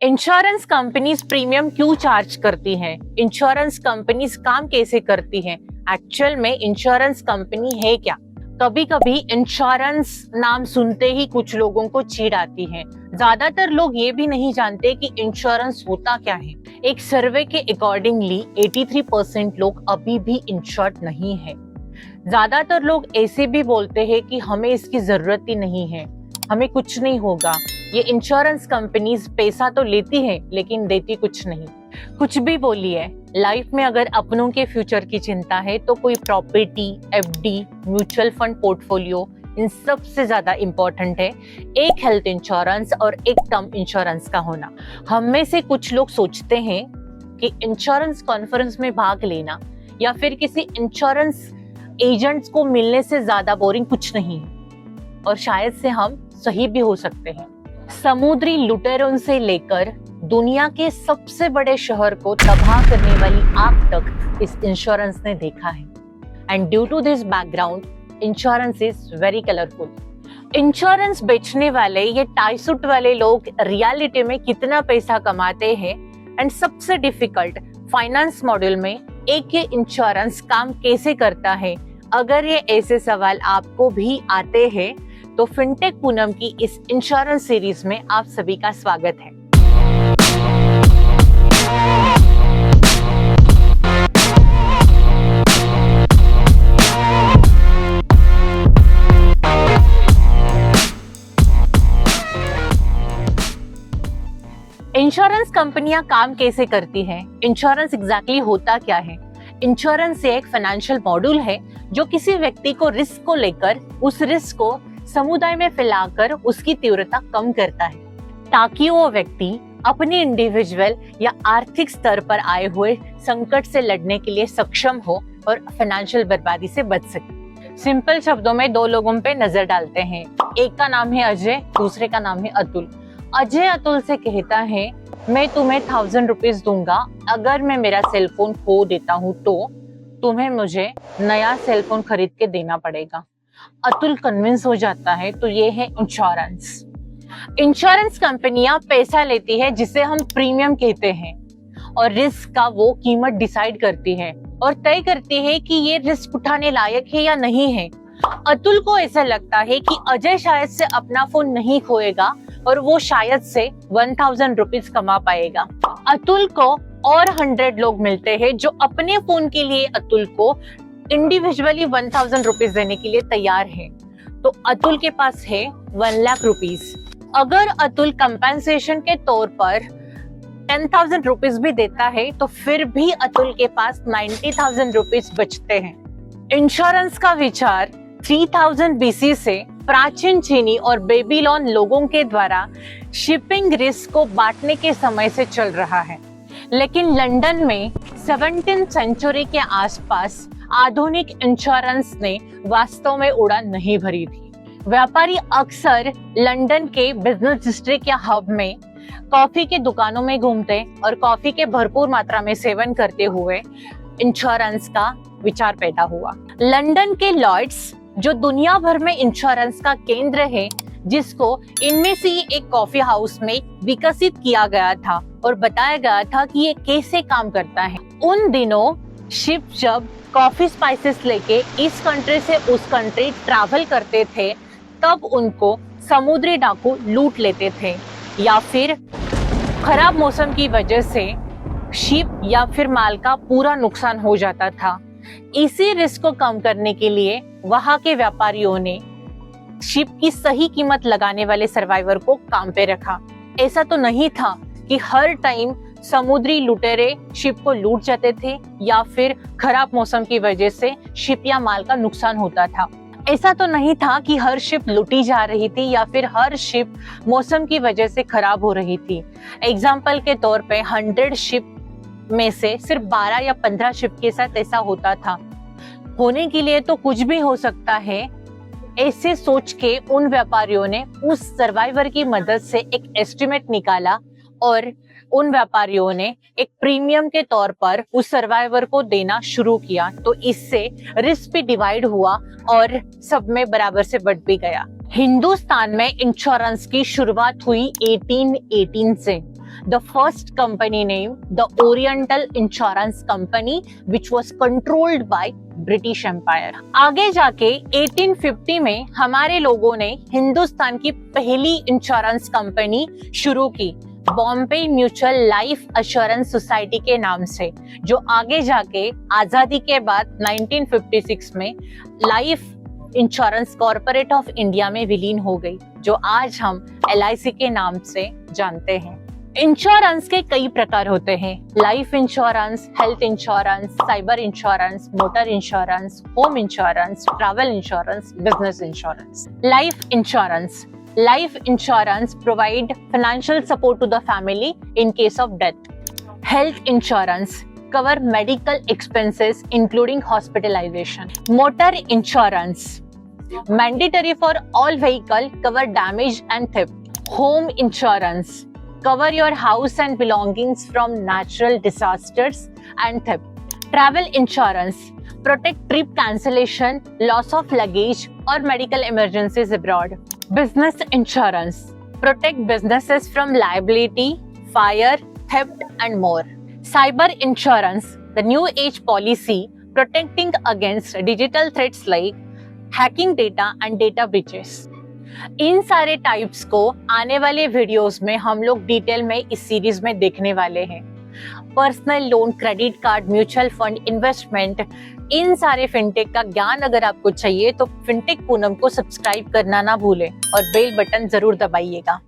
Insurance companies premium क्यों charge करती हैं? इंश्योरेंस कंपनीज काम कैसे करती हैं? एक्चुअल में इंश्योरेंस कंपनी है क्या? कभी कभी इंश्योरेंस नाम सुनते ही कुछ लोगों को चिढ़ आती है। ज्यादातर लोग ये भी नहीं जानते कि इंश्योरेंस होता क्या है। एक सर्वे के अकॉर्डिंगली 83% लोग अभी भी इंश्योर्ड नहीं है। ज्यादातर लोग ऐसे भी बोलते हैं कि हमें इसकी जरूरत ही नहीं है, हमें कुछ नहीं होगा। ये इंश्योरेंस कंपनीज पैसा तो लेती है लेकिन देती कुछ नहीं। कुछ भी बोलिए, लाइफ में अगर अपनों के फ्यूचर की चिंता है तो कोई property, FD, mutual fund portfolio in सब से ज्यादा इम्पोर्टेंट है एक हेल्थ इंश्योरेंस और एक टर्म इंश्योरेंस का होना। हम में से कुछ लोग सोचते हैं कि इंश्योरेंस कॉन्फ्रेंस में भाग लेना या फिर किसी इंश्योरेंस एजेंट्स को मिलने से ज्यादा बोरिंग कुछ नहीं है, और शायद से हम सही भी हो सकते हैं। समुद्री लुटेरों से लेकर दुनिया के सबसे बड़े शहर को तबाह करने वाली आग तक इस इंश्योरेंस ने देखा है। And due to this background insurance is very colourful. Insurance बेचने वाले ये टाई सूट वाले लोग रियलिटी में कितना पैसा कमाते हैं, एंड सबसे डिफिकल्ट फाइनेंस मॉड्यूल में एक ये इंश्योरेंस काम कैसे करता है। अगर ये ऐसे सवाल आपको भी आते हैं तो फिनटेक पूनम की इस इंश्योरेंस सीरीज में आप सभी का स्वागत है। इंश्योरेंस कंपनियां काम कैसे करती हैं? इंश्योरेंस एग्जैक्टली होता क्या है? इंश्योरेंस एक फाइनेंशियल मॉड्यूल है जो किसी व्यक्ति को रिस्क को लेकर उस रिस्क को समुदाय में फैलाकर उसकी तीव्रता कम करता है, ताकि वो व्यक्ति अपने इंडिविजुअल या आर्थिक स्तर पर आए हुए संकट से लड़ने के लिए सक्षम हो और फाइनेंशियल बर्बादी से बच सके। सिंपल शब्दों में दो लोगों पे नजर डालते हैं। एक का नाम है अजय, दूसरे का नाम है अतुल। अजय अतुल से कहता है, मैं तुम्हें 1000 रुपीज दूंगा अगर मैं मेरा सेलफोन खो देता हूँ तो तुम्हें मुझे नया सेलफोन खरीद के देना पड़ेगा। अतुल कन्विंस हो जाता है। तो ये है इंश्योरेंस। इंश्योरेंस कंपनियां पैसा लेती है जिसे हम प्रीमियम कहते हैं, और रिस्क का वो कीमत डिसाइड करती है और तय करती है कि ये रिस्क उठाने लायक है या नहीं है। अतुल को ऐसा लगता है कि अजय शायद से अपना फोन नहीं खोएगा और वो शायद से 1000 रुपीज कमा पाएगा। अतुल को और 100 लोग मिलते हैं जो अपने फोन के लिए अतुल को इंडिविजुअली 1000 रुपीज देने के लिए तैयार है। तो अतुल के पास है 1 लाख रुपीज। अगर अतुल कंपेंसेशन के तौर पर 10,000 रुपीज भी देता है तो फिर भी अतुल के पास 90,000 रुपीज बचते हैं। इंश्योरेंस का विचार 3000 BC से प्राचीन चीनी और बेबीलोन लोगों के द्वारा शिपिंग रिस्क को बांटने के समय से चल रहा है, लेकिन लंदन में 17th सेंचुरी के आसपास आधुनिक इंश्योरेंस ने वास्तव में उड़ान नहीं भरी थी। व्यापारी अक्सर लंदन के बिजनेस डिस्ट्रिक्ट या हब में कॉफी के दुकानों में घूमते और कॉफी के भरपूर मात्रा में सेवन करते हुए इंश्योरेंस का विचार पैदा हुआ। लंदन के लॉर्ड्स, जो दुनिया भर में इंश्योरेंस का केंद्र है, जिसको इनमें से एक कॉफी हाउस में विकसित किया गया था और बताया गया था कि ये कैसे काम करता है। उन दिनों शिप जब कॉफी स्पाइसेस लेके इस कंट्री से उस कंट्री ट्रैवल करते थे, तब उनको समुद्री डाकू लूट लेते थे, या फिर खराब मौसम की वजह से शिप या फिर माल का पूरा नुकसान हो जाता था। इसी रिस्क को कम करने के लिए वहां के व्यापारियों ने शिप की सही कीमत लगाने वाले सर्वाइवर को काम पे रखा। ऐसा तो नहीं था कि हर टाइम समुद्री लुटेरे शिप को लूट जाते थे या फिर खराब मौसम की वजह से शिप या माल का नुकसान होता था। ऐसा तो नहीं था कि हर शिप लूटी जा रही थी या फिर हर शिप मौसम की वजह से खराब हो रही थी। एग्जाम्पल के तौर पे 100 शिप में से सिर्फ 12 या 15 शिप के साथ ऐसा होता था। होने के लिए तो कुछ भी हो सकता है, ऐसे सोच के उन व्यापारियों ने उस सर्वाइवर की मदद से एक एस्टिमेट निकाला और उन व्यापारियों ने एक प्रीमियम के तौर पर उस सर्वाइवर को देना शुरू किया। तो इससे रिस्क भी डिवाइड हुआ और सब में बराबर से बढ़ भी गया। हिंदुस्तान में इंश्योरेंस की शुरुआत हुई 1818 से। the first company name, the Oriental Insurance Company, which was controlled by British Empire. आगे जाके 1850 में हमारे लोगों ने हिंदुस्तान की पहली इंश्योरेंस कंपनी शुरू की, Bombay mutual life assurance society के नाम से, जो आगे जाके आजादी के बाद 1956 में life insurance corporate of India में विलीन हो गई, जो आज हम LIC के नाम से जानते हैं। इंश्योरेंस के कई प्रकार होते हैं, life insurance, health insurance, cyber insurance, motor insurance, home insurance, travel insurance, business insurance. Life insurance provide financial support to the family in case of death. Health insurance cover medical expenses including hospitalization. Motor insurance mandatory for all vehicle, cover damage and theft. Home insurance cover your house and belongings from natural disasters and theft. Travel insurance protect trip cancellation, loss of luggage or medical emergencies abroad. Business insurance protect businesses from liability, fire, theft and more. Cyber insurance, the new age policy protecting against digital threats like hacking data and data breaches. इन सारे types को आने वाले videos में हम लोग detail में इस series में देखने वाले हैं। Personal loan, credit card, mutual fund, investment, इन सारे फिनटेक का ज्ञान अगर आपको चाहिए तो फिनटेक पूनम को सब्सक्राइब करना ना भूलें और बेल बटन जरूर दबाइएगा।